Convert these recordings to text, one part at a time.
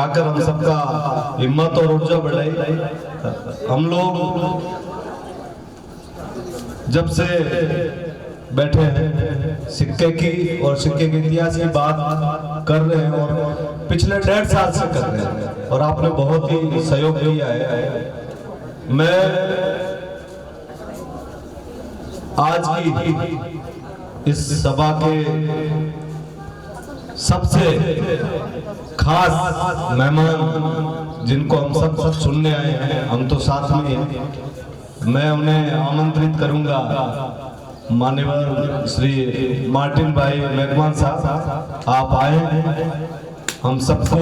आकर हम सबका हिम्मत और ऊर्जा बढ़ाई। हम लोग जब से बैठे हैं सिक्के की और सिक्के के इतिहास की बात कर रहे हैं और पिछले 1.5 साल से कर रहे हैं और आपने बहुत ही सहयोग दिया है। मैं आज की इस सभा के सबसे खास मेहमान जिनको हम सब सुनने आए हैं, हम तो साथ में हैं, मैं उन्हें आमंत्रित करूंगा। मान्यवर श्री मार्टिन भाई मेघवान साहब, आप आए, हम सबको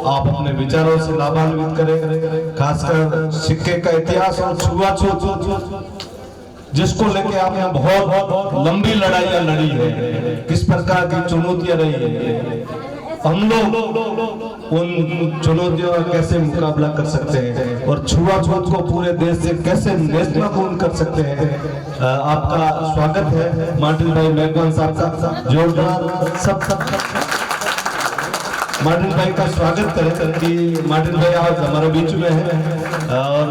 आप अपने विचारों से लाभान्वित करें। खासकर सिक्के का इतिहास और छुआछूत जिसको लेके आपने बहुत लंबी लड़ाइयां लड़ी है, किस प्रकार की चुनौतियां रही है, हम लोग उन चुनौतियों का कैसे मुकाबला कर सकते हैं और छुआछूत को पूरे देश से कैसे नेस्तनाबूद कर सकते हैं। आपका स्वागत है मार्टिन भाई मेघवान साहब का, जोरदार सब मार्टिन भाई का स्वागत करें कि मार्टिन भाई आज हमारे बीच में हैं और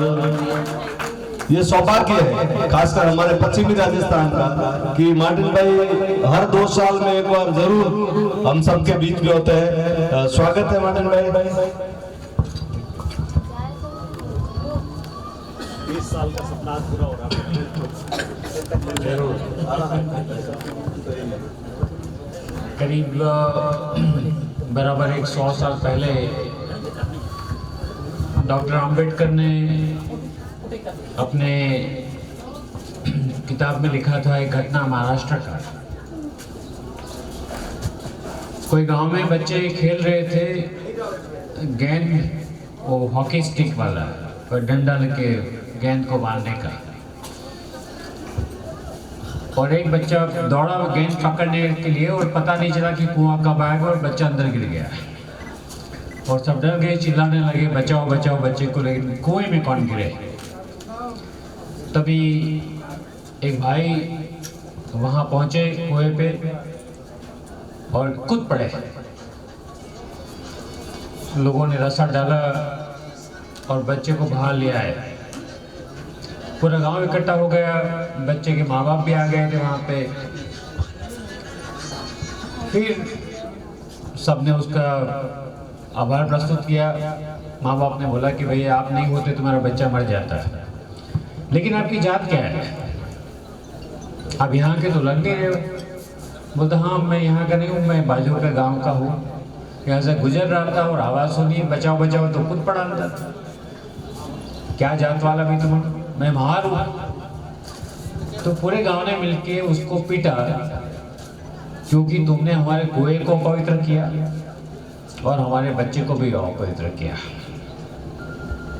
ये सौभाग्य है खासकर हमारे पश्चिमी राजस्थान का कि मार्टिन भाई हर 2 साल में एक बार जरूर हम सबके बीच में होते हैं। स्वागत है मार्टिन भाई। 20 साल का सपना पूरा हो रहा है। करीब बराबर 100 साल पहले डॉक्टर अंबेडकर ने अपने किताब में लिखा था एक घटना महाराष्ट्र का। कोई गांव में बच्चे खेल रहे थे गेंद, वो हॉकी स्टिक वाला और डंडा लेके गेंद को मारने का, और एक बच्चा दौड़ा गेंद पकड़ने के लिए और पता नहीं चला कि कुआं कब आएगा और बच्चा अंदर गिर गया और सब डर गए, चिल्लाने लगे बचाओ बचाओ बच्चे को, लेकिन कुएं में कौन गिरे। तभी एक भाई वहां पहुंचे कुएं पे और कूद पड़े। लोगों ने रस्सा डाला और बच्चे को बाहर ले आए। पूरा गांव इकट्ठा हो गया, बच्चे के माँ बाप भी आ गए थे वहां पे। फिर सबने उसका आभार प्रस्तुत किया। माँ बाप ने बोला कि भैया आप नहीं होते तुम्हारा बच्चा मर जाता है, लेकिन आपकी जात क्या है, आप यहाँ के तो लग नहीं रहे हो। बोलते हाँ मैं यहाँ का नहीं हूँ, मैं बाजू का गांव का हूँ, यहाँ से गुजर रहा था और आवाज़ सुनी बचाओ बचाओ तो खुद पड़ा था। क्या जात वाला भी तुम, मैं महार हूँ। तो पूरे गांव ने मिलके उसको पीटा क्योंकि तुमने हमारे कुएं को पवित्र किया और हमारे बच्चे को भी अपवित्र किया।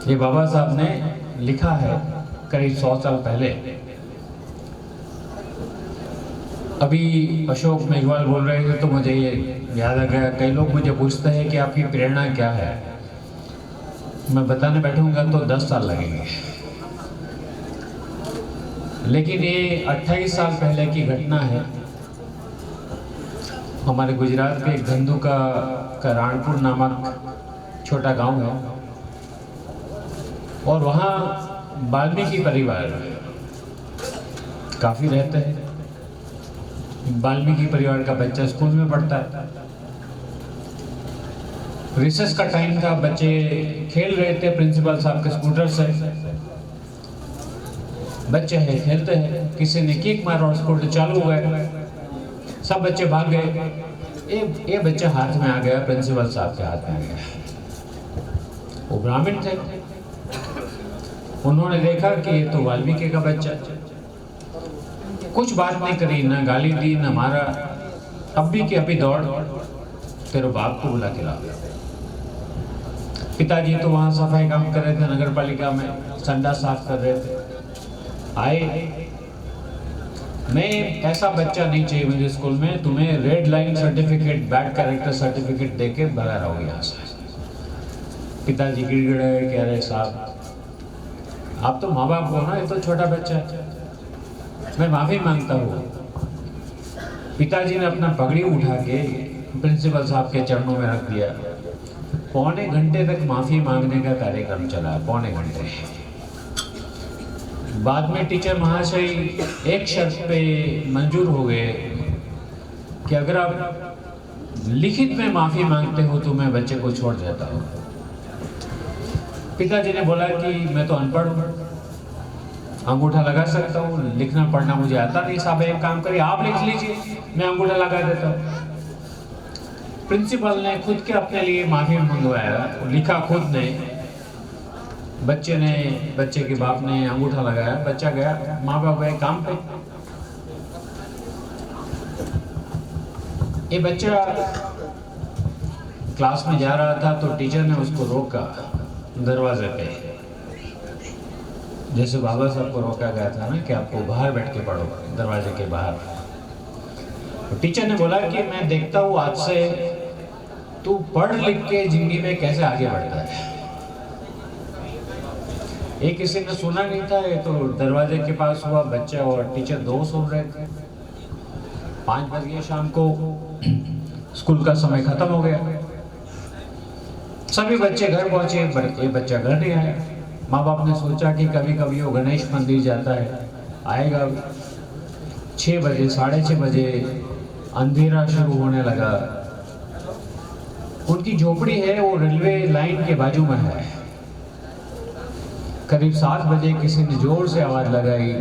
ये बाबा साहब ने लिखा है करीब 100 साल पहले। अभी अशोक मेघवाल बोल रहे थे तो मुझे ये याद आ गया, कई लोग मुझे पूछते हैं कि आपकी प्रेरणा क्या है। मैं बताने बैठूंगा तो 10 साल लगेंगे, लेकिन ये 28 साल पहले की घटना है। हमारे गुजरात के धंधु का राणपुर नामक छोटा गांव है और वहाँ वाल्मीकि परिवार काफी रहते हैं। वाल्मीकि परिवार का बच्चा स्कूल में पढ़ता है। रिसेस का टाइम था, बच्चे खेल रहे थे प्रिंसिपल साहब के स्कूटर से। बच्चे हैं खेलते हैं, किसी ने किक मारा और स्कूटर चालू हो गए, सब बच्चे भाग गए। ये बच्चा हाथ में आ गया, प्रिंसिपल साहब के हाथ में आ गया। वो ब्राह्मण थे, उन्होंने देखा कि ये तो वाल्मीकि का बच्चा, कुछ बात नहीं करी, ना गाली दी ना मारा। अब भी कि अभी दौड़ तेरे बाप को बुला के ला। पिताजी तो वहाँ सफाई काम कर रहे थे, नगर पालिका में संडा साफ कर रहे थे। आए, मैं ऐसा बच्चा नहीं चाहिए मुझे स्कूल में, तुम्हें red line certificate, bad character certificate देके भगा रहा हूँ यहाँ से। पिताजी गिड़गिड़ाए, कह रहे साहब आप तो माँ बाप हो ना, ये तो छोटा बच्चा है, मैं माफी मांगता हूँ। पिताजी ने अपना पगड़ी उठा के प्रिंसिपल साहब के चरणों में रख दिया पौने घंटे तक माफ़ी मांगने का कार्यक्रम चला, पौने घंटे। बाद में टीचर महाशय एक शर्त पे मंजूर हो गए कि अगर आप लिखित में माफ़ी मांगते हो तो मैं बच्चे को छोड़ देता हूँ। पिताजी ने बोला कि मैं तो अनपढ़ हूँ, अंगूठा लगा सकता हूँ, लिखना पढ़ना मुझे आता नहीं। साहब एक काम करिए, आप लिख लीजिए, मैं अंगूठा लगा देता हूँ। प्रिंसिपल ने खुद के अपने लिए माफ़ी मंगवाया, लिखा खुद ने, बच्चे के बाप ने अंगूठा लगाया, बच्चा गया, माँ बाप गए काम पे। ये बच्चा क्लास में जा रहा था तो टीचर ने उसको रोका दरवाजे पे, जैसे बाबा साहब को रोका गया था ना कि आपको बाहर बैठ के पढ़ो, दरवाजे के बाहर। तो टीचर ने बोला कि मैं देखता हूँ आज से तू पढ़ लिख के जिंदगी में कैसे आगे बढ़ता है। एक किसी ने सुना नहीं था, ये तो दरवाजे के पास हुआ, बच्चा और टीचर दो सुन रहे थे। 5 बज गए शाम को, स्कूल का समय खत्म हो गया, सभी बच्चे घर पहुंचे, ये बच्चा घर नहीं आया। माँ बाप ने सोचा कि कभी कभी वो गणेश मंदिर जाता है, आएगा। 6 बजे, 6:30 बजे अंधेरा शुरू होने लगा। उनकी झोपड़ी है वो रेलवे लाइन के बाजू में है। करीब 7 बजे किसी ने जोर से आवाज लगाई,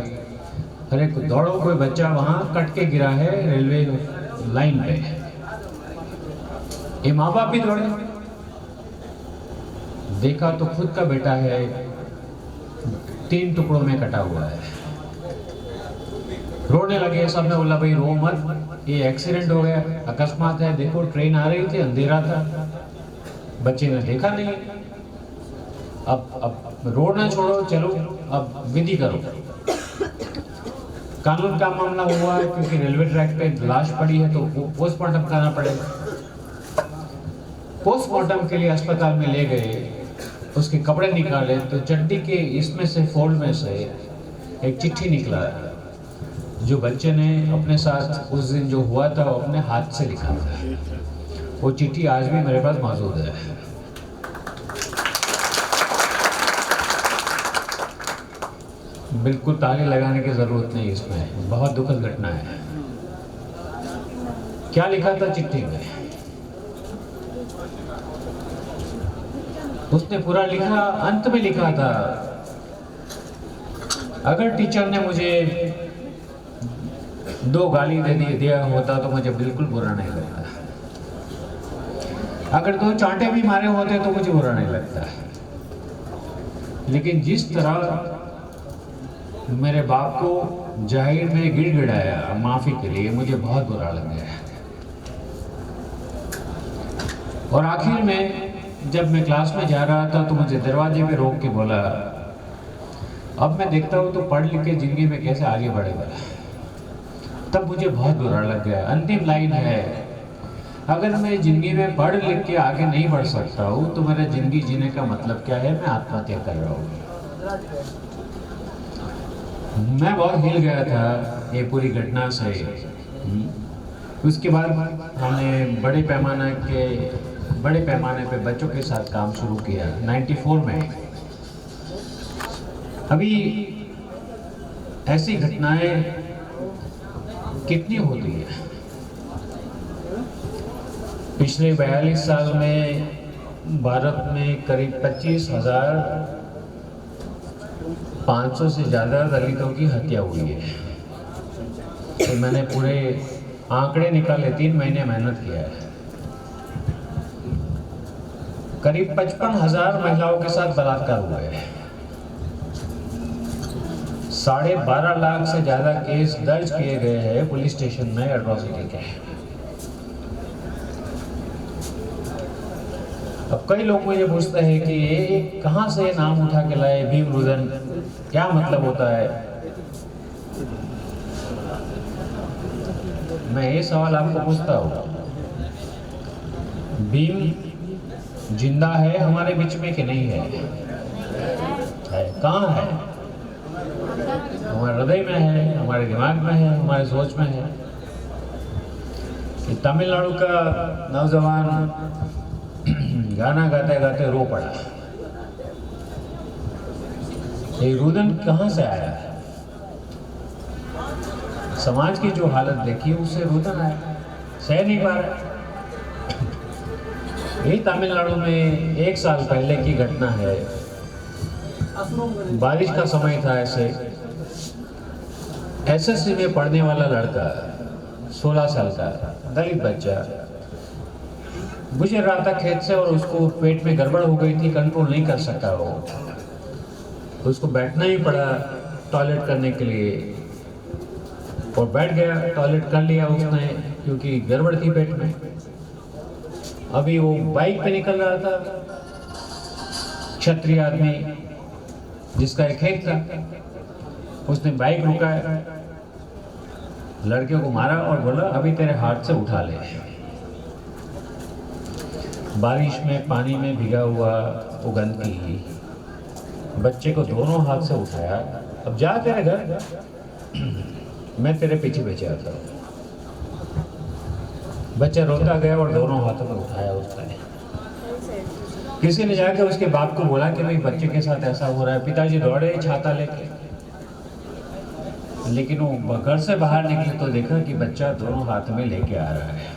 अरे दौड़ो, कोई बच्चा वहां कट के गिरा है रेलवे लाइन पे। ये माँ बाप भी दौड़े, देखा तो खुद का बेटा है, 3 टुकड़ों में कटा हुआ है। रोने लगे। सबने बोला भाई रो मत, ये एक्सीडेंट हो गया, अकस्मात है, देखो ट्रेन आ रही थी, अंधेरा था। बच्चे ने देखा नहीं। अब रोना छोड़ो, चलो अब विधि करो। कानून का मामला हुआ है क्योंकि रेलवे ट्रैक पे लाश पड़ी है तो पोस्टमार्टम कराना पड़ेगा। पोस्टमार्टम के लिए अस्पताल में ले गए, उसके कपड़े निकाले तो चड्डी के इसमें से फोल्ड में से एक चिट्ठी निकला जो बच्चे ने अपने साथ उस दिन जो हुआ था वो अपने हाथ से लिखा था। वो चिट्ठी आज भी मेरे पास मौजूद है। बिल्कुल ताली लगाने की जरूरत नहीं इसमें, बहुत दुखद घटना है। क्या लिखा था चिट्ठी में? उसने पूरा लिखा, अंत में लिखा था, अगर टीचर ने मुझे 2 गाली दिया होता तो मुझे बिल्कुल बुरा नहीं लगता, अगर 2 चांटे भी मारे होते तो मुझे बुरा नहीं लगता, लेकिन जिस तरह मेरे बाप को जाहिर में गिड़गिड़ाया माफी के लिए, मुझे बहुत बुरा लग गया। और आखिर में जब मैं क्लास में जा रहा था तो मुझे दरवाजे पे रोक के बोला, अब मैं देखता हूँ तो पढ़ लिख के जिंदगी में कैसे आगे बढ़ेगा। तब मुझे बहुत बुरा लग गया। अंतिम लाइन है, अगर मैं जिंदगी में पढ़ लिख के आगे नहीं बढ़ सकता हूँ तो मेरा जिंदगी जीने का मतलब क्या है, मैं आत्महत्या कर रहा हूँ। मैं बहुत हिल गया था ये पूरी घटना से। उसके बाद हमने बड़े पैमाने पे बच्चों के साथ काम शुरू किया 94 में। अभी ऐसी घटनाएं कितनी होती है? पिछले 42 साल में भारत में करीब 25,500 से ज़्यादा दलितों की हत्या हुई है। तो मैंने पूरे आंकड़े निकाले, 3 महीने मेहनत किया है। करीब 55,000 महिलाओं के साथ बलात्कार हुए हैं। 12.5 लाख से ज़्यादा केस दर्ज किए गए हैं पुलिस स्टेशन में एट्रॉसिटी के। अब कई लोग मुझे पूछते हैं कि ये कहाँ से नाम उठा के लाए भीमरुदन, क्या मतलब होता है? मैं ये सवाल आपको पूछता हूँ, भीम जिंदा है हमारे बीच में कि नहीं है? कहाँ है? हमारे हृदय में है, हमारे दिमाग में है, हमारे सोच में है। तमिलनाडु का नौजवान गाना गाते गाते रो पड़ा। ये रुदन कहाँ से आया? समाज की जो हालत देखी उससे रुदन आया, सह नहीं पा रहा। यही तमिलनाडु में 1 साल पहले की घटना है। बारिश का समय था। ऐसे एसएससी में पढ़ने वाला लड़का 16 साल का दलित बच्चा गुजर रहा था खेत से और उसको पेट में गड़बड़ हो गई थी, कंट्रोल नहीं कर सका वो, तो उसको बैठना ही पड़ा टॉयलेट करने के लिए और बैठ गया। टॉयलेट कर लिया उसने क्योंकि गड़बड़ थी पेट में। अभी वो बाइक पे निकल रहा था, क्षत्रिय आदमी जिसका एक खेत था, उसने बाइक रुकाया, लड़के को मारा और बोला अभी तेरे हाथ से उठा ले। बारिश में पानी में भिगा हुआ वो गंदगी, बच्चे को दोनों हाथ से उठाया, अब जा तेरे घर, मैं तेरे पीछे पीछे आता हूँ। बच्चा रोता गया और दोनों हाथों में उठाया उसने। किसी ने जाकर उसके बाप को बोला कि भाई बच्चे के साथ ऐसा हो रहा है। पिताजी दौड़े छाता लेके, लेकिन वो घर से बाहर निकले तो देखा कि बच्चा दोनों हाथ में लेके आ रहा है।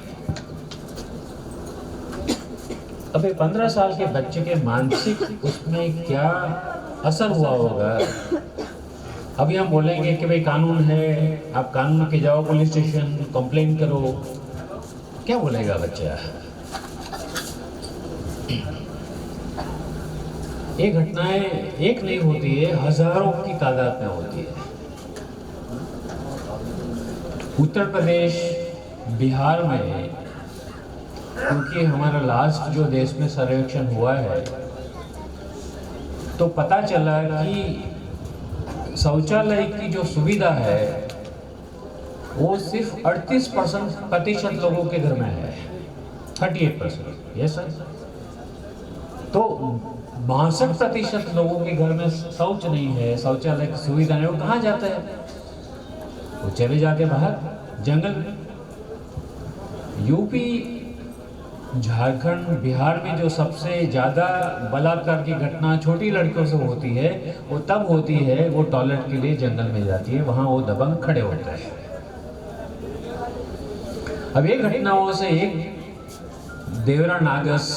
अबे 15 साल के बच्चे के मानसिक उसमें क्या असर हुआ होगा। अभी हम बोलेंगे कि भाई कानून है, आप कानून के जाओ, पुलिस स्टेशन कंप्लेन करो, क्या बोलेगा बच्चा? ये घटनाएं एक नहीं होती है, हजारों की तादाद में होती है। उत्तर प्रदेश, बिहार में, क्योंकि हमारा लास्ट जो देश में सर्वेक्षण हुआ है तो पता चला कि शौचालय की जो सुविधा है वो सिर्फ 38% लोगों के घर में है, 38%। ये सर, तो 62% लोगों के घर में शौच नहीं है, शौचालय की सुविधा नहीं। वो कहाँ जाते हैं? वो चले जाते बाहर जंगल में। यूपी, झारखंड, बिहार में जो सबसे ज़्यादा बलात्कार की घटना छोटी लड़कियों से होती है वो तब होती है वो टॉयलेट के लिए जंगल में जाती है, वहाँ वो दबंग खड़े होते हैं। अब ये घटनाओं से एक देवरा नागस,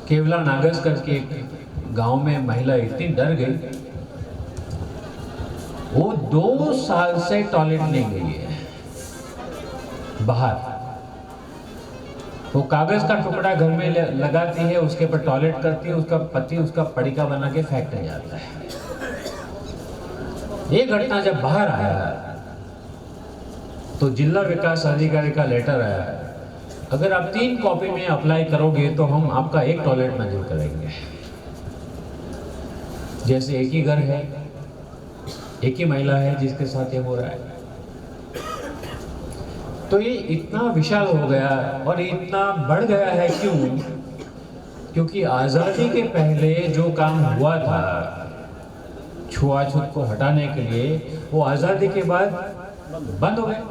केवला नागस करके एक गांव में महिला इतनी डर गई, वो 2 साल से टॉयलेट नहीं गई है बाहर। वो कागज का टुकड़ा घर में लगाती है, उसके ऊपर टॉयलेट करती है, उसका पति उसका पड़िका बना के फेंकने जाता है। ये घटना जब बाहर आया तो जिला विकास अधिकारी का लेटर आया, अगर आप 3 कॉपी में अप्लाई करोगे तो हम आपका एक टॉयलेट मंजूर करेंगे। जैसे एक ही घर है, एक ही महिला है जिसके साथ ये हो रहा है। तो ये इतना विशाल हो गया और इतना बढ़ गया है। क्यों? क्योंकि आज़ादी के पहले जो काम हुआ था छुआछूत को हटाने के लिए, वो आज़ादी के बाद बंद हो गया।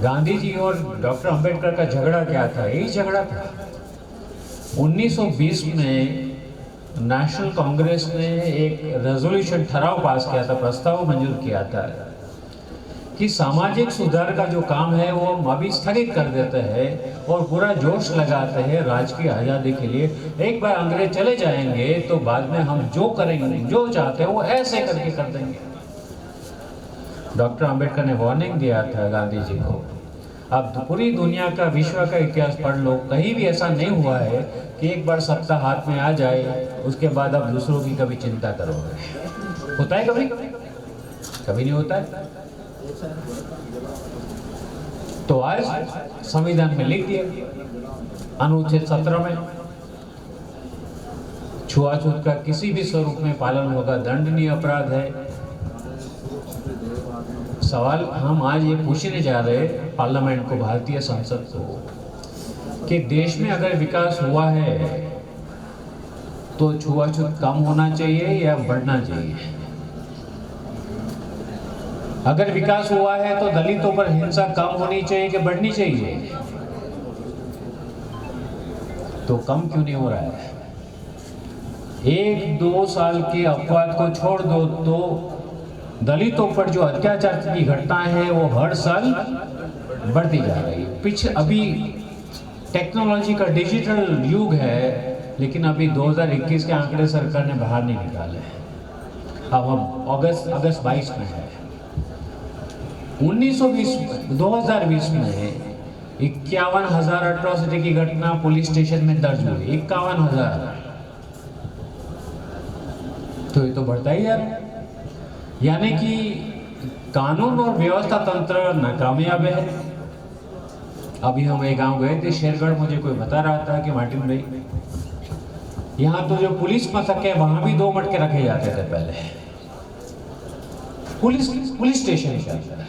गांधी जी और डॉक्टर अंबेडकर का झगड़ा क्या था? यही झगड़ा था। 1920 में नेशनल कांग्रेस ने एक रेजोल्यूशन, ठराव पास किया था, प्रस्ताव मंजूर किया था कि सामाजिक सुधार का जो काम है वो हम अभी स्थगित कर देते हैं और पूरा जोश लगाते हैं राजकीय आज़ादी के लिए। एक बार अंग्रेज चले जाएंगे तो बाद में हम जो करेंगे, जो चाहते हैं वो ऐसे करके कर देंगे। डॉक्टर अंबेडकर ने वार्निंग दिया था गांधी जी को। अब पूरी दुनिया का, विश्व का इतिहास पढ़ लो, कहीं भी ऐसा नहीं हुआ है कि एक बार सत्ता हाथ में आ जाए उसके बाद आप दूसरों की कभी चिंता करोगे। होता है कभी? कभी नहीं होता है। तो आज संविधान में लिख दिया, अनुच्छेद 17 में छुआछूत का किसी भी स्वरूप में पालन होगा, दंडनीय अपराध है। सवाल हम आज ये पूछने जा रहे हैं पार्लियामेंट को, भारतीय संसद को, कि देश में अगर विकास हुआ है तो छुआछूत कम होना चाहिए या बढ़ना चाहिए? अगर विकास हुआ है तो दलितों पर हिंसा कम होनी चाहिए कि बढ़नी चाहिए? तो कम क्यों नहीं हो रहा है? 1-2 साल के अपवाद को छोड़ दो तो दलितों पर जो अत्याचार की घटनाएं हैं वो हर साल बढ़ती जा रही है। पीछे अभी टेक्नोलॉजी का डिजिटल युग है, लेकिन अभी 2021 के आंकड़े सरकार ने बाहर नहीं निकाले हैं। अब हम अगस्त 22 में है। 2020 में 51,000 अट्रॉसिटी की घटना पुलिस स्टेशन में दर्ज हुई। 51,000, तो ये तो बढ़ता ही जा रहा है। यानी कि कानून और व्यवस्था तंत्र नाकामयाब है। अभी हम एक गांव गए थे शेरगढ़, मुझे कोई बता रहा था कि मार्टिन भाई, यहाँ तो जो पुलिस मथक है वहां भी 2 मटके रखे जाते थे पहले, पुलिस स्टेशन के अंदर।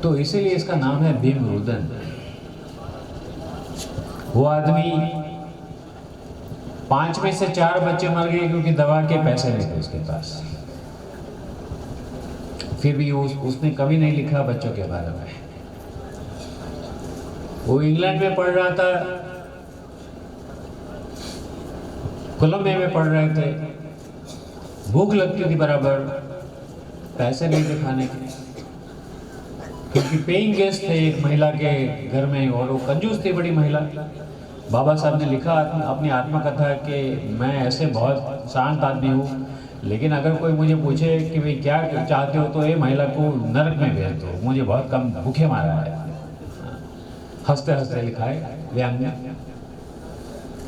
तो इसीलिए इसका नाम है भीमरुदन। वो आदमी 5 में से 4 बच्चे मर गए क्योंकि दवा के पैसे नहीं थे उसके पास। फिर भी उसने कभी नहीं लिखा बच्चों के बारे में। वो इंग्लैंड में पढ़ रहा था, कोलंबिया में पढ़ रहे थे, भूख लगती थी बराबर, पैसे नहीं थे खाने के, क्योंकि पेइंग गेस्ट थे एक महिला के घर में और वो कंजूस थी बड़ी महिला। बाबा साहब ने लिखा अपनी आत्मकथा कि मैं ऐसे बहुत शांत आदमी हूँ, लेकिन अगर कोई मुझे पूछे कि भाई क्या चाहते हो तो ये महिला को नरक में भेज दो, मुझे बहुत कम भूखे मारा है। हंसते हंसते लिखा है व्यंग में।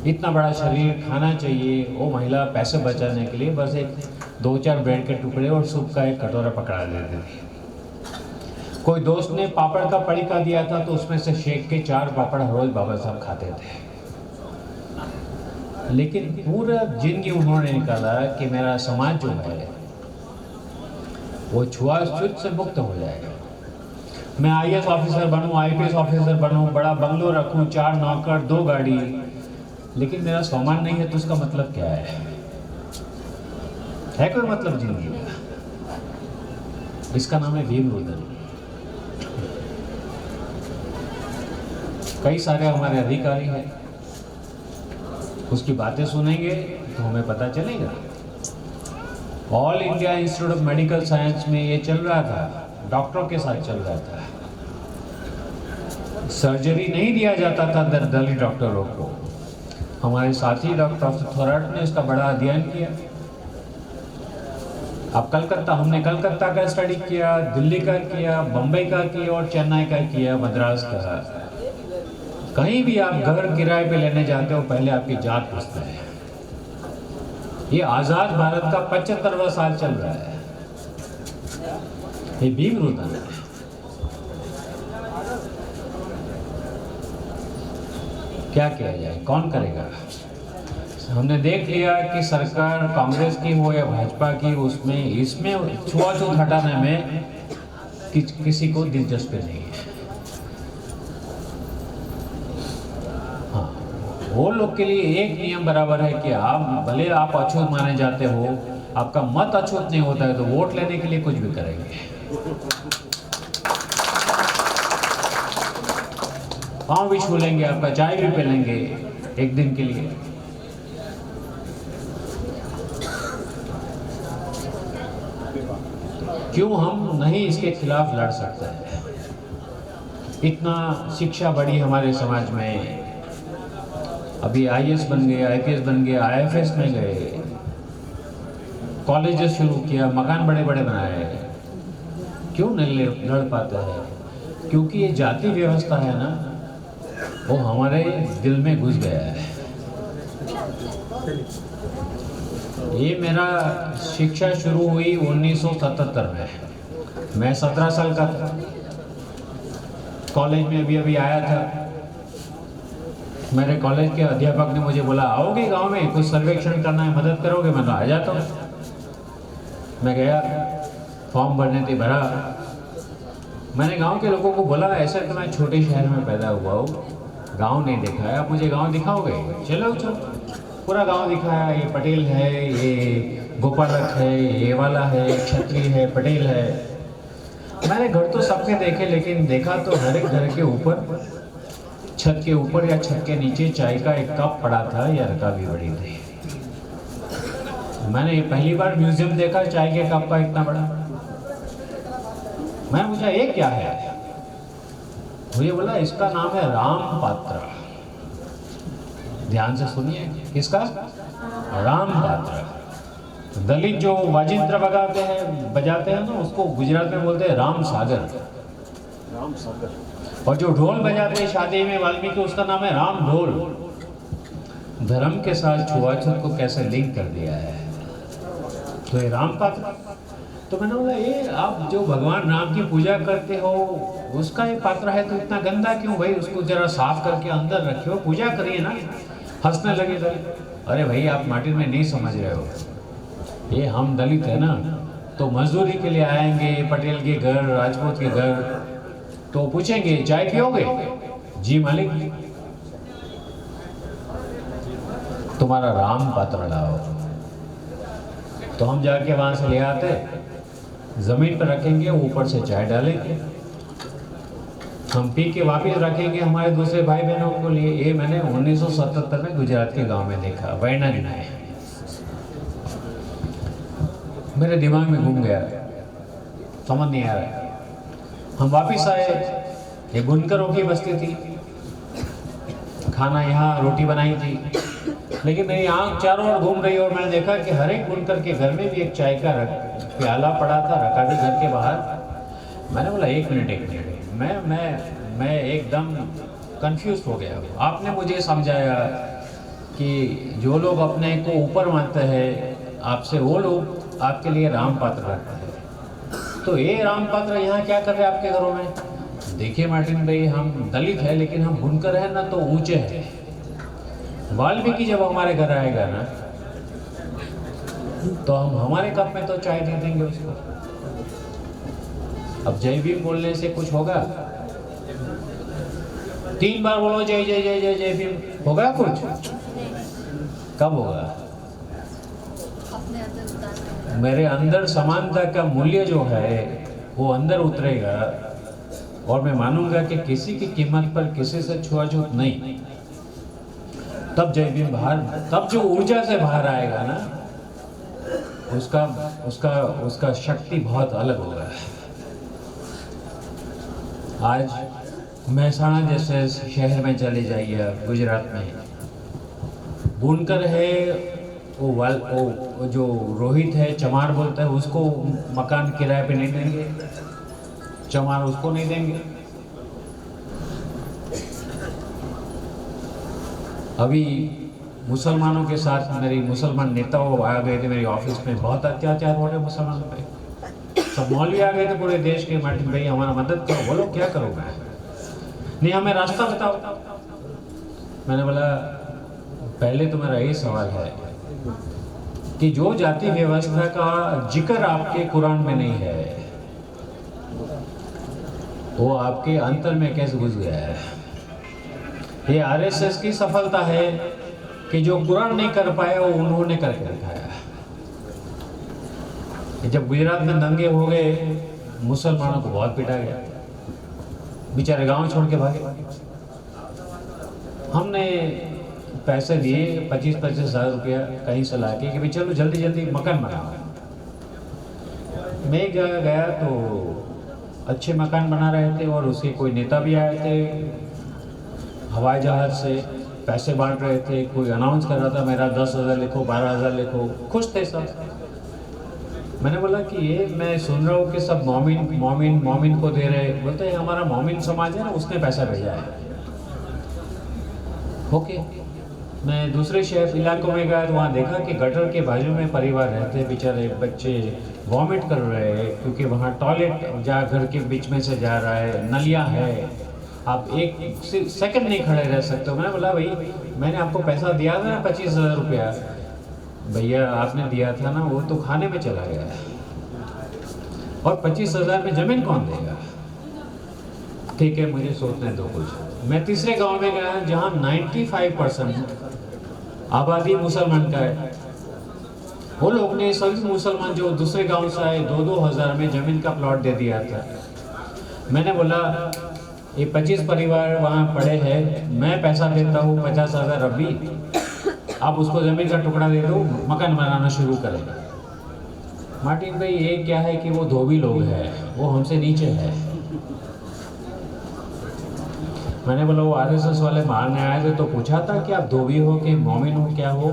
इतना बड़ा शरीर, खाना चाहिए, वो महिला पैसे बचाने के लिए बस एक 2-4 ब्रेड के टुकड़े और सूप का एक कटोरा पकड़ा देती थी। कोई दोस्त ने पापड़ का पड़ीका दिया था तो उसमें से शेक के 4 पापड़ हर रोज बाबा साहब खाते थे। लेकिन पूरा जिंदगी उन्होंने निकाला कि मेरा समाज जो है वो छुआछूत से मुक्त हो जाएगा। मैं IAS ऑफिसर बनूं, IPS ऑफिसर बनूं, बड़ा बंगलो रखूं, 4 नौकर, 2 गाड़ी, लेकिन मेरा सम्मान नहीं है तो उसका मतलब क्या है? है कोई मतलब जिंदगी का? इसका नाम है भीमरुदन। कई सारे हमारे अधिकारी हैं, उसकी बातें सुनेंगे तो हमें पता चलेगा। All India institute of medical science में ये चल रहा था, डॉक्टरों के साथ चल रहा था। सर्जरी नहीं दिया जाता था दलित डॉक्टरों को। हमारे साथी डॉक्टर थोराट ने इसका बड़ा अध्ययन किया। अब हमने कलकत्ता का स्टडी किया, दिल्ली का किया, बम्बई का किया और चेन्नई का किया, मद्रास का। कहीं भी आप घर किराए पे लेने जाते हो पहले आपकी जात पूछते हैं। ये आजाद भारत का 75वां साल चल रहा है। ये भीमरुदन है। क्या किया जाए, कौन करेगा? हमने देख लिया कि सरकार कांग्रेस की हो या भाजपा की, इसमें छुआछूत हटाने में किसी को दिलचस्पी नहीं है। हाँ, वो लोग के लिए एक नियम बराबर है कि भले आप अछूत माने जाते हो, आपका मत अछूत नहीं होता है तो वोट लेने के लिए कुछ भी करेंगे। पाँव भी छू लेंगे, आपका चाय भी पी लेंगे एक दिन के लिए। क्यों हम नहीं इसके खिलाफ लड़ सकते हैं? इतना शिक्षा बढ़ी हमारे समाज में, अभी IAS बन गए, IPS बन गए, IFS में गए, कॉलेजेस शुरू किया, मकान बड़े बड़े बनाए। क्यों नहीं लड़ पाते हैं? क्योंकि ये जाति व्यवस्था है ना, वो हमारे दिल में घुस गया है। ये मेरा शिक्षा शुरू हुई 1977 में। मैं 17 साल का था, कॉलेज में अभी आया था। मेरे कॉलेज के अध्यापक ने मुझे बोला, आओगे गांव में, कुछ सर्वेक्षण करना है, मदद करोगे? मैं तो आ जाता हूँ। मैं गया, फॉर्म भरने थे, भरा। मैंने गांव के लोगों को बोला, ऐसे तो मैं छोटे शहर में पैदा हुआ हूँ, गांव नहीं देखा है, आप मुझे गांव दिखाओगे? चलो पूरा गांव दिखाया। ये पटेल है, ये गोपालक है, ये वाला है, क्षत्रिय है, पटेल है। मैंने घर तो सबके देखे, लेकिन देखा तो हर एक घर के ऊपर, छत के ऊपर या छत के नीचे चाय का एक कप पड़ा था या रकाबी पड़ी थी। मैंने पहली बार म्यूजियम देखा चाय के कप का इतना बड़ा। मैं पूछा ये क्या है? मुझे बोला इसका नाम है राम पात्र। ध्यान से सुनिए, किसका? राम पात्र। दलित जो वाजिंत्र बजाते हैं ना, उसको गुजरात में बोलते हैं राम सागर। राम सागर। और जो ढोल बजाते हैं शादी में वाल्मीकि, उसका नाम है राम ढोल। धर्म के साथ छुआछूत को कैसे लिंक कर दिया है। तो ये राम पात्र। तो मैंने बोला ये आप जो भगवान राम की पूजा करते हो उसका ये पात्र है तो इतना गंदा क्यों भाई? उसको जरा साफ करके अंदर रखियो, पूजा करिए ना। हंसने लगे दलित। अरे भाई आप मार्टिन में नहीं समझ रहे हो, ये हम दलित है ना, तो मजदूरी के लिए आएंगे पटेल के घर, राजपूत के घर, तो पूछेंगे चाय पियोगे? जी मालिक। तुम्हारा राम पात्र लाओ। तो हम जाके वहां से ले आते, जमीन पर रखेंगे, ऊपर से चाय डालेंगे, हम पी के वापिस रखेंगे हमारे दूसरे भाई बहनों को लिए। ये मैंने 1977 में गुजरात के गांव में देखा, वैनारी में। मेरे दिमाग में घूम गया, समझ नहीं आ रहा। हम वापिस आए, ये बुनकरों की बस्ती थी, खाना यहाँ रोटी बनाई थी, लेकिन मेरी आंख चारों ओर घूम रही और मैंने देखा कि हर एक बुनकर के घर में भी एक चाय का प्याला पड़ा था, रकाबी घर के बाहर। मैंने बोला एक मिनट, मैं एकदम कंफ्यूज हो गया। आपने मुझे समझाया कि जो लोग अपने को ऊपर मानते हैं आपसे, वो लोग आपके लिए राम पात्र रखते हैं। तो ये राम पात्र यहाँ क्या कर रहे हैं आपके घरों में? देखिए मार्टिन भाई, हम दलित हैं लेकिन हम बुनकर हैं ना, तो ऊंचे हैं। वाल्मीकि जब हमारे घर आएगा ना, तो हम हमारे कप में तो चाय दे देंगे उसको। अब जय भीम बोलने से कुछ होगा? 3 बार बोलो जय जय जय जय जय भीम, होगा कुछ? कब होगा? मेरे अंदर समानता का मूल्य जो है वो अंदर उतरेगा और मैं मानूंगा कि किसी की कीमत पर किसी से छुआछूत नहीं। तब जय भीम बाहर, तब जो ऊर्जा से बाहर आएगा ना, उसका शक्ति बहुत अलग होगा। आज महसाणा जैसे शहर में चले जाइए, गुजरात में, बुनकर है वो जो रोहित है, चमार बोलता है, उसको मकान किराए पे नहीं देंगे, चमार उसको नहीं देंगे। अभी मुसलमानों के साथ मेरी मुसलमान नेताओं आ गए थे मेरे ऑफिस में, बहुत अत्याचार हो रहे मुसलमानों पे। सब मौलवी आ गए थे पूरे देश के, मार्टिन भाई हमारा मदद करो। बोलो क्या करो मैं? नहीं हमें रास्ता बताओ। मैंने बोला पहले तो मेरा यही सवाल है कि जो जाति व्यवस्था का जिक्र आपके कुरान में नहीं है, वो आपके अंतर में कैसे घुस गया है? ये आरएसएस की सफलता है कि जो कुरान नहीं कर पाया वो उन्होंने करके दिखाया। जब गुजरात में दंगे हो गए, मुसलमानों को बहुत पीटा गया, बेचारे गांव छोड़ के भागे। हमने पैसे दिए 25-25 हज़ार रुपया कहीं से लाके कि भाई चलो जल्दी जल्दी मकान बनाओ। मैं एक जगह गया तो अच्छे मकान बना रहे थे और उसके कोई नेता भी आए थे, हवाई जहाज से पैसे बांट रहे थे, कोई अनाउंस कर रहा था मेरा 10,000 लिखो, 12,000 लिखो, खुश थे सब। मैंने बोला कि ये मैं सुन रहा हूँ कि सब मोमिन को दे रहे। बोलते हैं हमारा मोमिन समाज है ना, उसने पैसा भेजा है। ओके, मैं दूसरे शहर इलाकों में गया तो वहाँ देखा कि गटर के बाजू में परिवार रहते, बेचारे बच्चे वॉमिट कर रहे हैं क्योंकि वहाँ टॉयलेट जा घर के बीच में से जा रहा है, नलियाँ है, आप एक सेकंड नहीं खड़े रह सकते हो। मैंने बोला भाई मैंने आपको पैसा दिया था ना 25,000 रुपया, भैया आपने दिया था ना, वो तो खाने में चला गया और 25,000 में जमीन कौन देगा? ठीक है मुझे सोचने दो कुछ। मैं तीसरे गांव में गया जहां 95% आबादी मुसलमान का है। वो लोग ने सभी मुसलमान जो दूसरे गांव से आए 2-2 हज़ार में जमीन का प्लॉट दे दिया था। मैंने बोला ये 25 परिवार वहाँ पड़े हैं, मैं पैसा देता हूँ 50,000 रबी, आप उसको ज़मीन का टुकड़ा दे दो, मकान बनाना शुरू करें। मार्टिन भाई ये क्या है कि वो धोबी लोग हैं, वो हमसे नीचे है। मैंने बोला वो आरएसएस वाले मारने आए थे तो पूछा था कि आप धोबी हो कि मोमिन हो, क्या हो?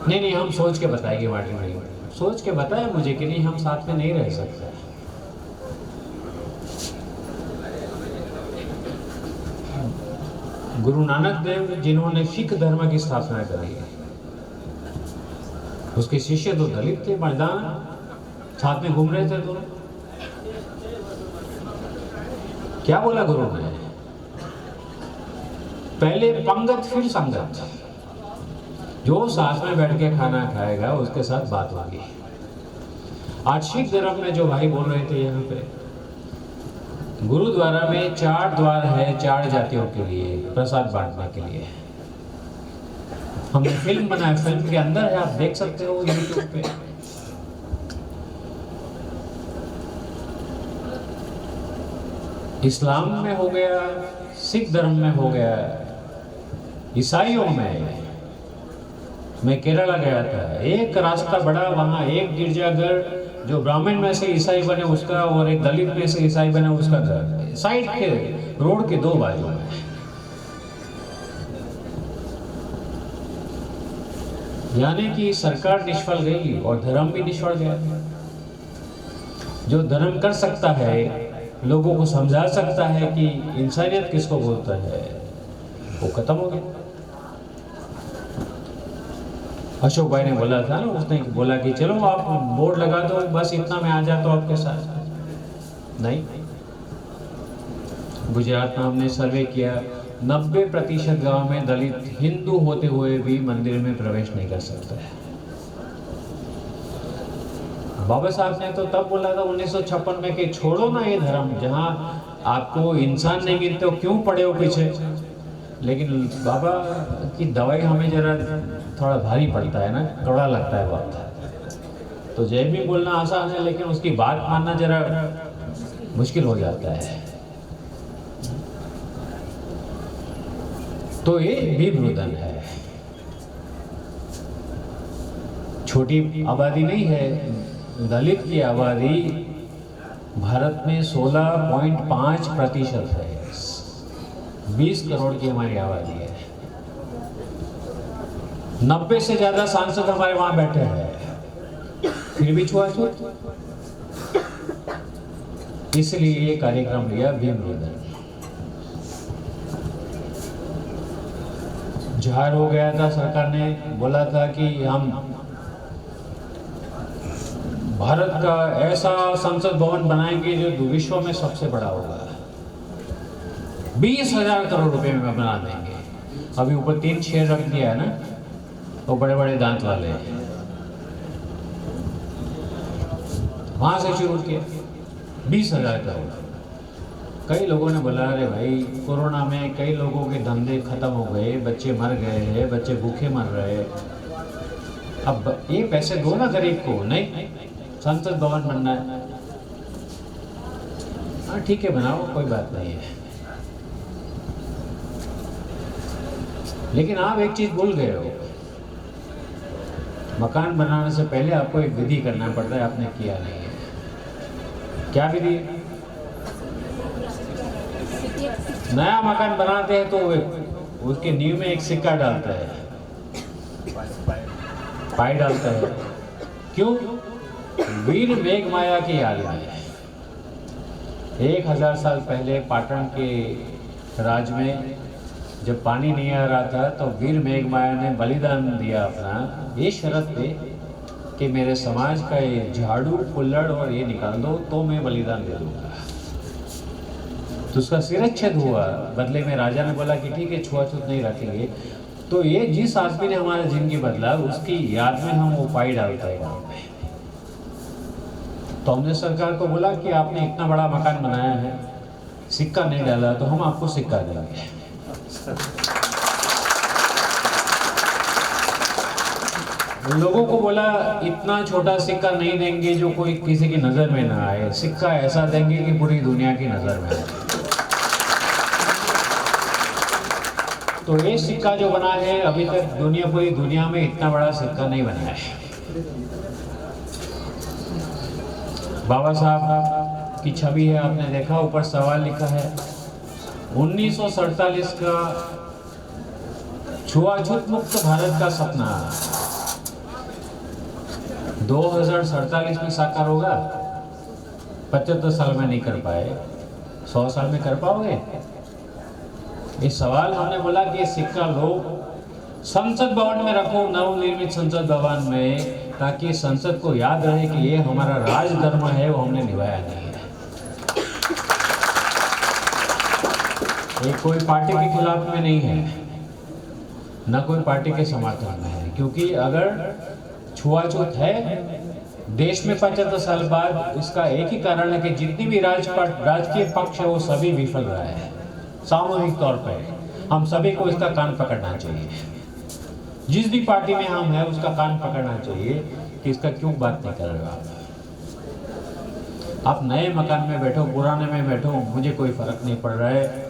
नहीं हम सोच के बताएंगे मार्टिन भाई। सोच के बताया मुझे कि नहीं, हम साथ में नहीं रह सकते। गुरु नानक देव जिन्होंने सिख धर्म की स्थापना करी, उसके शिष्य तो दलित थे, मर्दाना, साथ में घूम रहे थे दोनों। क्या बोला गुरु ने? पहले पंगत फिर संगत, जो साथ में बैठ के खाना खाएगा उसके साथ बात होगी। आज सिख धर्म में जो भाई बोल रहे थे यहाँ पे, गुरुद्वारा में 4 द्वार है 4 जातियों के लिए प्रसाद बांटने के लिए। हमने फिल्म बनाया, फिल्म के अंदर है, आप देख सकते हो यूट्यूब पे। इस्लाम में हो गया, सिख धर्म में हो गया, ईसाइयों में। मैं केरला गया था, एक रास्ता बड़ा, वहाँ एक गिरजाघर जो ब्राह्मण में से ईसाई बने उसका, और एक दलित में से ईसाई बने उसका घर, साइड के रोड के 2 बाजू में। यानी कि सरकार निष्फल गई और धर्म भी निष्फल गया। जो धर्म कर सकता है, लोगों को समझा सकता है कि इंसानियत किसको बोलता है, वो खत्म हो गया। अशोक भाई ने बोला था ना, उसने बोला कि चलो आप बोर्ड लगा दो, बस इतना में आ जाता हूं आपके साथ। नहीं, गुजरात में हमने सर्वे किया, 90% गांव में दलित हिंदू होते हुए भी मंदिर में प्रवेश नहीं कर सकते। बाबा साहब ने तो तब बोला था 1956 में कि छोड़ो ना ये धर्म, जहां आपको इंसान नहीं मिलते हो, क्यों पड़े हो पीछे। लेकिन बाबा की दवाई हमें जरा थोड़ा भारी पड़ता है ना, कड़वा लगता है बहुत। तो जय भी बोलना आसान है, लेकिन उसकी बात मानना जरा मुश्किल हो जाता है। तो ये भीमरुदन है, छोटी आबादी नहीं है। दलित की आबादी भारत में 16.5% है। 20 करोड़ की हमारी आबादी है। 90 से ज्यादा सांसद हमारे वहां बैठे हैं, फिर भी छुआछूत। इसलिए ये कार्यक्रम लिया भीमरुदन। जाहिर हो गया था, सरकार ने बोला था कि हम भारत का ऐसा संसद भवन बनाएंगे जो विश्व में सबसे बड़ा होगा। 20,000 करोड़ रुपए में बना देंगे। अभी ऊपर 3 शेर रख दिया है ना, वो बड़े बड़े दांत वाले, वहां से शुरू किया 20,000 करोड़। कई लोगों ने बोला अरे भाई कोरोना में कई लोगों के धंधे खत्म हो गए, बच्चे मर गए हैं, बच्चे भूखे मर रहे, अब ये पैसे दो ना गरीब को। नहीं, संसद भवन बनना है, हाँ ठीक है बनाओ, कोई बात नहीं है। लेकिन आप एक चीज भूल गए हो, मकान बनाने से पहले आपको एक विधि करना पड़ता है, आपने किया नहीं है। क्या विधि? नया मकान बनाते हैं तो उसके नींव में एक सिक्का डालता है, पाई डालता है। क्यों? वीर मेघमाया की याद में 1000 साल पहले पाटन के राज में जब पानी नहीं आ रहा था तो वीर मेघमाया ने बलिदान दिया अपना, ये शर्त पे कि मेरे समाज का ये झाड़ू कुल्हड़ और ये निकाल दो तो मैं बलिदान दे दूंगा। तो उसका सिरच्छेद हुआ। बदले में राजा ने बोला कि ठीक है छुआछूत नहीं रखेंगे। तो ये जिस आदमी ने हमारा जिंदगी बदला उसकी याद में हम वो पाई डालते हैं गाँव में। तो हमने सरकार को बोला कि आपने इतना बड़ा मकान बनाया है, सिक्का नहीं डाला तो हम आपको सिक्का देंगे। लोगों को बोला इतना छोटा सिक्का नहीं देंगे जो कोई किसी की नजर में ना आए, सिक्का ऐसा देंगे कि पूरी दुनिया की नजर में आए। तो ये सिक्का जो बना है, अभी तक पूरी दुनिया में इतना बड़ा सिक्का नहीं बना है। बाबा साहब की छवि है, आपने देखा, ऊपर सवाल लिखा है 1947 का छुआछूत मुक्त भारत का सपना 2047 में साकार होगा। 75 साल में नहीं कर पाए, 100 साल में कर पाओगे? ये सवाल हमने बोला कि ये सिक्का लोग संसद भवन में रखो, नवनिर्मित संसद भवन में, ताकि संसद को याद रहे कि ये हमारा राजधर्म है, वो हमने निभाया नहीं है। ये कोई पार्टी के खिलाफ में नहीं है, न कोई पार्टी के समर्थन में है, क्योंकि अगर छुआछूत है देश में 75 साल बाद, इसका एक ही कारण है कि जितनी भी राजकीय पक्ष है वो सभी विफल रहे हैं। सामूहिक तौर पर हम सभी को इसका कान पकड़ना चाहिए। जिस भी पार्टी में हम हैं उसका कान पकड़ना चाहिए कि इसका क्यों बात नहीं कर रहे आप नए मकान में बैठो, पुराने में बैठो, मुझे कोई फर्क नहीं पड़ रहा है।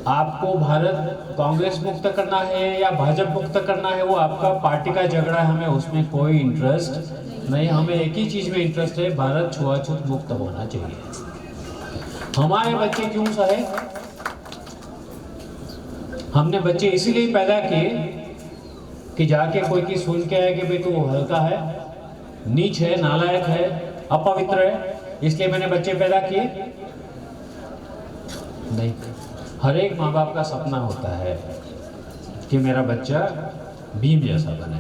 आपको भारत कांग्रेस मुक्त करना है या भाजपा मुक्त करना है, वो आपका पार्टी का झगड़ा है, हमें उसमें कोई इंटरेस्ट नहीं। हमें एक ही चीज में इंटरेस्ट है, भारत छुआछूत मुक्त होना चाहिए। हमारे बच्चे क्यों सहे? हमने बच्चे इसीलिए पैदा किए कि जाके कोई की सुन के आए कि भाई तू हल्का है, नीच है, नालायक है, अपवित्र है, इसलिए मैंने बच्चे पैदा किए? नहीं। हर एक माँ बाप का सपना होता है कि मेरा बच्चा भीम जैसा बने।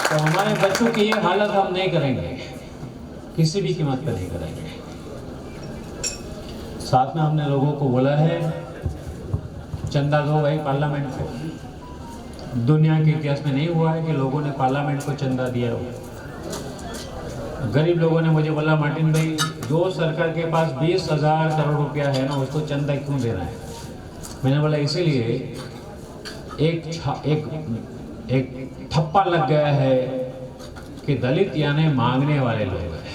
तो हमारे बच्चों की ये हालत हम नहीं करेंगे, किसी भी कीमत पर नहीं करेंगे। साथ में हमने लोगों को बोला है चंदा दो भाई पार्लियामेंट को। दुनिया के इतिहास में नहीं हुआ है कि लोगों ने पार्लियामेंट को चंदा दिया हो। गरीब लोगों ने मुझे बोला मार्टिन भाई, जो सरकार के पास 20,000 करोड़ रुपया है ना, उसको चंदा क्यों देना है? मैंने बोला इसीलिए एक ठप्पा लग गया है कि दलित यानी मांगने वाले लोग हैं,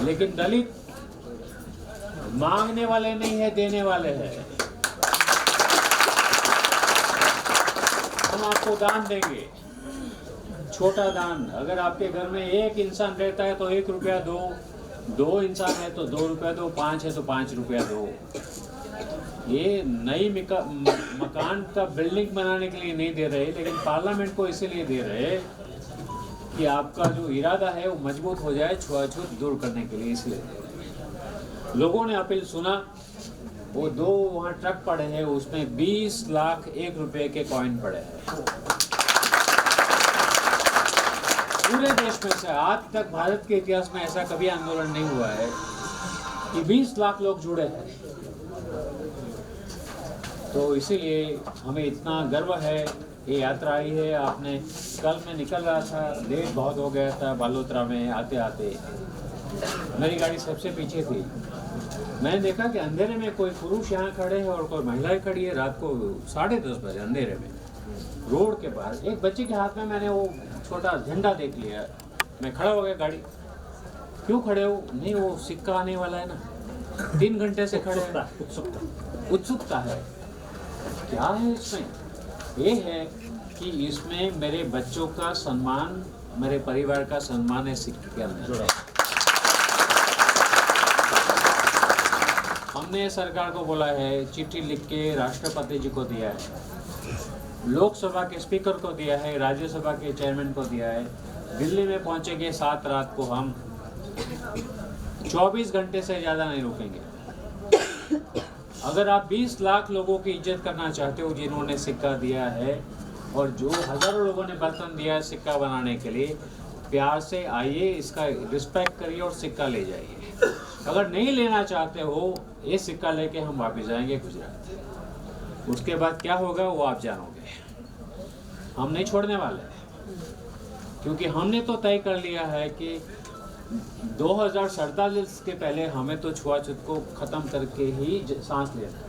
लेकिन दलित मांगने वाले नहीं है, देने वाले हैं। हम आपको दान देंगे, छोटा दान। अगर आपके घर में एक इंसान रहता है तो 1 रुपया दो, 2 इंसान है तो 2 रुपया दो, 5 है तो 5 रुपया दो। ये नई मकान का बिल्डिंग बनाने के लिए नहीं दे रहे, लेकिन पार्लियामेंट को इसीलिए दे रहे कि आपका जो इरादा है वो मजबूत हो जाए, छुआछूत दूर करने के लिए। इसलिए लोगों ने अपील सुना, वो 2 वहाँ ट्रक पड़े हैं, उसमें 20 लाख 1 रुपए के कॉइन पड़े हैं। पूरे देश में से आज तक भारत के इतिहास में ऐसा कभी आंदोलन नहीं हुआ है कि 20 लाख लोग जुड़े हैं। तो इसीलिए हमें इतना गर्व है। ये यात्रा आई है, आपने कल मैं निकल रहा था, लेट बहुत हो गया था बालोतरा में आते आते, मेरी गाड़ी सबसे पीछे थी। मैंने देखा कि अंधेरे में कोई पुरुष यहाँ खड़े हैं और कोई महिलाएं खड़ी है। रात को 10:30 बजे अंधेरे में रोड के पास एक बच्चे के हाथ में मैंने वो छोटा झंडा देख लिया। मैं खड़ा हो गया गाड़ी। क्यों खड़े हो? नहीं, वो सिक्का आने वाला है ना, 3 घंटे से खड़े हैं। उत्सुकता है। क्या है इसमें? ये है कि इसमें मेरे बच्चों का सम्मान, मेरे परिवार का सम्मान है सिक्के के अंदर। हमने सरकार को बोला है, चिट्ठी लिख के राष्ट्रपति जी को दिया है, लोकसभा के स्पीकर को दिया है, राज्यसभा के चेयरमैन को दिया है। दिल्ली में पहुंचेंगे 7 रात को। हम 24 घंटे से ज़्यादा नहीं रुकेंगे। अगर आप 20 लाख लोगों की इज्जत करना चाहते हो जिन्होंने सिक्का दिया है, और जो हज़ारों लोगों ने बर्तन दिया है सिक्का बनाने के लिए, प्यार से आइए, इसका रिस्पेक्ट करिए और सिक्का ले जाइए। अगर नहीं लेना चाहते हो, ये सिक्का लेके हम वापस जाएंगे गुजरात। उसके बाद क्या होगा वो आप जानोगे। हम नहीं छोड़ने वाले, क्योंकि हमने तो तय कर लिया है कि 2047 के पहले हमें तो छुआछूत को खत्म करके ही सांस लेना है।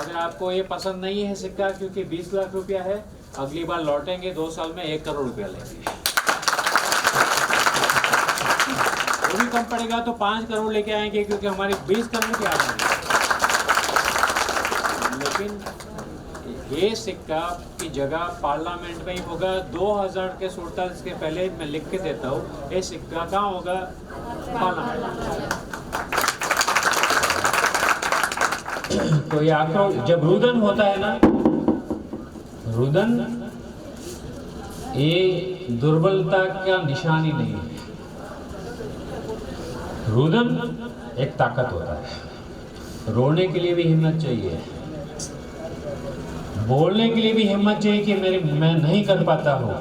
अगर आपको ये पसंद नहीं है सिक्का, क्योंकि 20 लाख रुपया है, अगली बार लौटेंगे 2 साल में 1 करोड़ रुपया लेंगे। वो भी कम पड़ेगा तो 5 करोड़ लेके आएंगे, क्योंकि हमारी 20 करोड़ की आबादी है। लेकिन ये सिक्का की जगह पार्लियामेंट में ही होगा। 2047 के पहले मैं लिख के देता हूँ, ये सिक्का कहाँ होगा? पार्लियामेंट। तो ये आक्रोश, जब रुदन होता है ना, रुदन ये दुर्बलता का निशानी नहीं है। रुदन एक ताकत होता है। रोने के लिए भी हिम्मत चाहिए, बोलने के लिए भी हिम्मत चाहिए कि मैं नहीं कर पाता हूँ,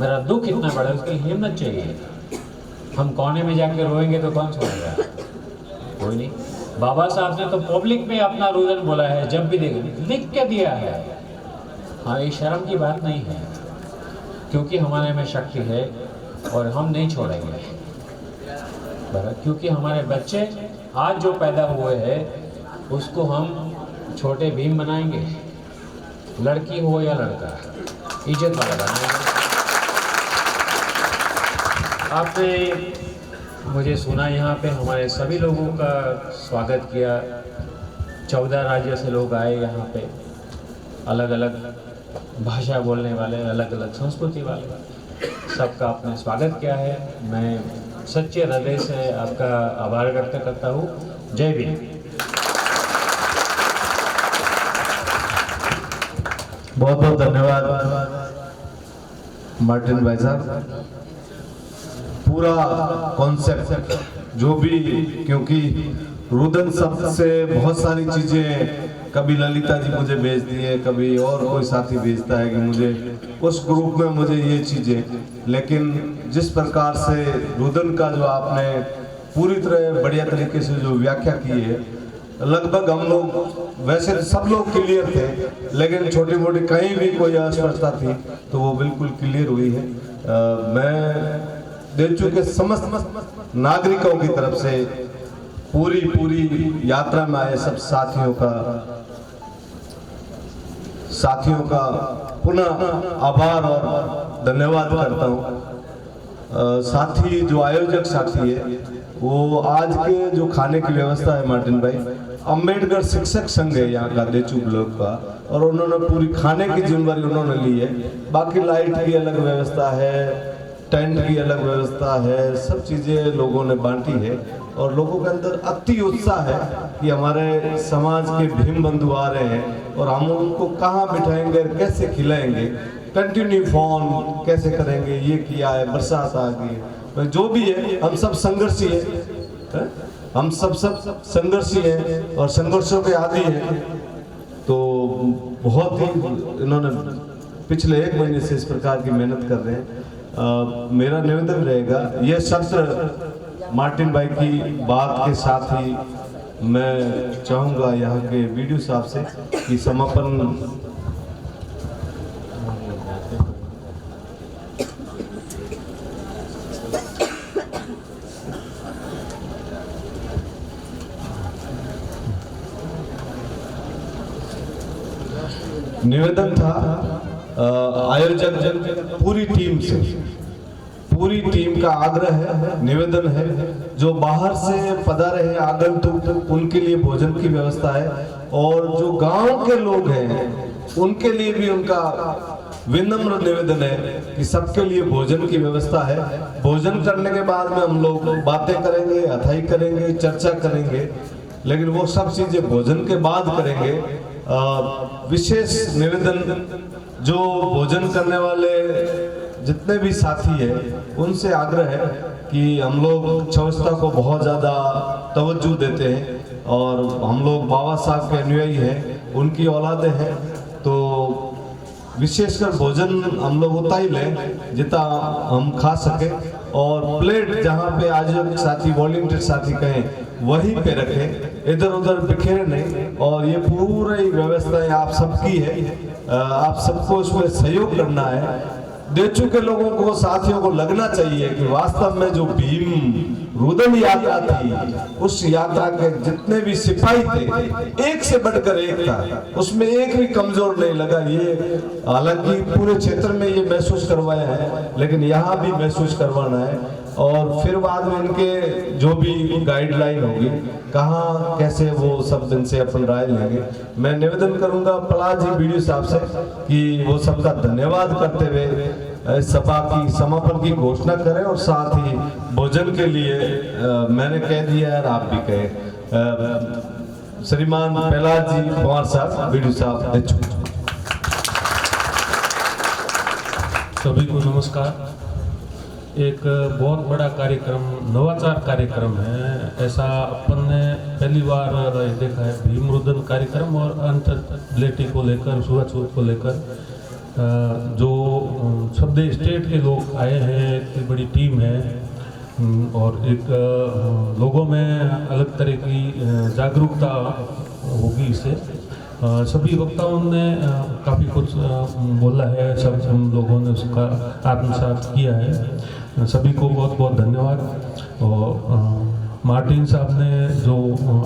मेरा दुख इतना बड़ा है, उसके लिए हिम्मत चाहिए। हम कोने में जाके रोएंगे तो कौन सुनेगा? कोई नहीं। बाबा साहब ने तो पब्लिक में अपना रुदन बोला है, जब भी लिख के दिया है। हाँ, ये शर्म की बात नहीं है, क्योंकि हमारे में शक्ति है और हम नहीं छोड़ेंगे। क्योंकि हमारे बच्चे आज जो पैदा हुए हैं उसको हम छोटे भीम बनाएंगे, लड़की हो या लड़का, इज्जत वाला बनाएंगे। आपने मुझे सुना, यहाँ पे हमारे सभी लोगों का स्वागत किया। 14 राज्यों से लोग आए यहाँ पे, अलग अलग भाषा बोलने वाले, अलग अलग संस्कृति वाले, सबका आपने स्वागत किया है। मैं सच्चे हृदय से आपका आभार व्यक्त करता हूँ। जय भीम। बहुत बहुत धन्यवाद मार्टिन भाई साहब। पूरा कॉन्सेप्ट जो भी, क्योंकि रुदन शब्द से बहुत सारी चीजें, कभी ललिता जी मुझे भेजती है, कभी और कोई साथी भेजता है कि मुझे उस ग्रुप में मुझे ये चीजें, लेकिन जिस प्रकार से रुदन का जो आपने पूरी तरह बढ़िया तरीके से जो व्याख्या की है, लगभग हम लोग वैसे सब लोग क्लियर थे, लेकिन छोटी मोटी कहीं भी कोई अस्पष्टता थी तो वो बिल्कुल क्लियर हुई है। मैं देशों के समस्त नागरिकों की तरफ से पूरी यात्रा में आए सब साथियों का पुनः आभार और धन्यवाद करता हूँ। साथी जो आयोजक साथी है, वो आज के जो खाने की व्यवस्था है मार्टिन भाई, अंबेडकर शिक्षक संघ है यहाँ का देचू ब्लॉक का, और उन्होंने पूरी खाने की जिम्मेदारी उन्होंने ली है। बाकी लाइट की अलग व्यवस्था है, टेंट की अलग व्यवस्था है, सब चीजें लोगों ने बांटी है, और लोगों के अंदर अति उत्साह है कि हमारे समाज के भीम बंधु आ रहे हैं और हम उनको कहाँ बिठाएंगे, कैसे खिलाएंगे, कंटिन्यू फोन कैसे करेंगे, ये किया है, बरसात आ गई, जो भी है हम सब संघर्षी है, हम सब संघर्षी हैं और संघर्षों के आदी हैं। तो बहुत ही इन्होंने पिछले 1 महीने से इस प्रकार की मेहनत कर रहे हैं। मेरा निवेदन रहेगा, यह सत्र मार्टिन भाई की बात के साथ ही मैं चाहूँगा यहाँ के वीडियो साहब से कि समापन निवेदन था आयोजक पूरी टीम का आग्रह है, निवेदन है, जो बाहर से पधारे हैं आगंतुक, उनके लिए भोजन की व्यवस्था है, और जो गांव के लोग हैं उनके लिए भी उनका विनम्र निवेदन है कि सबके लिए भोजन की व्यवस्था है। भोजन करने के बाद में हम लोग बातें करेंगे, अथाई करेंगे, चर्चा करेंगे, लेकिन वो सब चीजें भोजन के बाद करेंगे। विशेष निवेदन, जो भोजन करने वाले जितने भी साथी हैं उनसे आग्रह है कि हम लोग स्वच्छता को बहुत ज़्यादा तवज्जो देते हैं, और हम लोग बाबा साहब के अनुयायी हैं, उनकी औलादे हैं, तो विशेषकर भोजन हम लोग उतना ही लें जितना हम खा सके, और प्लेट जहाँ पे आयोजक साथी, वॉलंटियर साथी कहें वहीं पे रखें, इधर उधर बिखेरे नहीं। और ये पूरी व्यवस्था आप सबकी है, आप सबको इसमें सहयोग करना है। दे चुके लोगों को, साथियों को लगना चाहिए कि वास्तव में जो भीम रुदन यात्रा थी, उस यात्रा के जितने भी सिपाही थे एक से बढ़कर एक था, उसमें एक भी कमजोर नहीं लगा। ये हालांकि पूरे क्षेत्र में ये महसूस करवाया है, लेकिन यहाँ भी महसूस करवाना है। और फिर बाद में इनके जो भी गाइडलाइन होगी, कहाँ कैसे, वो सब दिन से अपन राय लेंगे। मैं निवेदन करूंगा पलाश जी बीडीओ साहब से कि वो सबका धन्यवाद करते हुए सभा की समापन की घोषणा करें, और साथ ही भोजन के लिए मैंने कह दिया है, आप भी कहें। श्रीमान पलाश जी पवार साहब बीडीओ साहब दे चुके। सभी को नमस्कार। एक बहुत बड़ा कार्यक्रम, नवाचार कार्यक्रम है, ऐसा अपन ने पहली बार देखा है। भीम रुदन कार्यक्रम और अंतर्लेटी को लेकर, सूरजपुर को लेकर जो सब स्टेट के लोग आए हैं, इतनी बड़ी टीम है, और एक लोगों में अलग तरह की जागरूकता होगी इससे। सभी वक्ताओं ने काफ़ी कुछ बोला है, सब हम लोगों ने उसका आत्मसात किया है। सभी को बहुत बहुत धन्यवाद। और मार्टिन साहब ने जो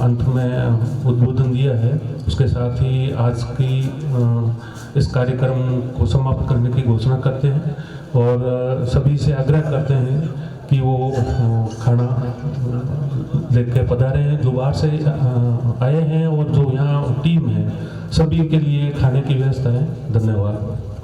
अंत में उद्बोधन दिया है, उसके साथ ही आज की इस कार्यक्रम को समाप्त करने की घोषणा करते हैं, और सभी से आग्रह करते हैं कि वो खाना लेके पधारे हैं, जो बाहर से आए हैं, और जो यहाँ टीम है, सभी के लिए खाने की व्यवस्था है। धन्यवाद।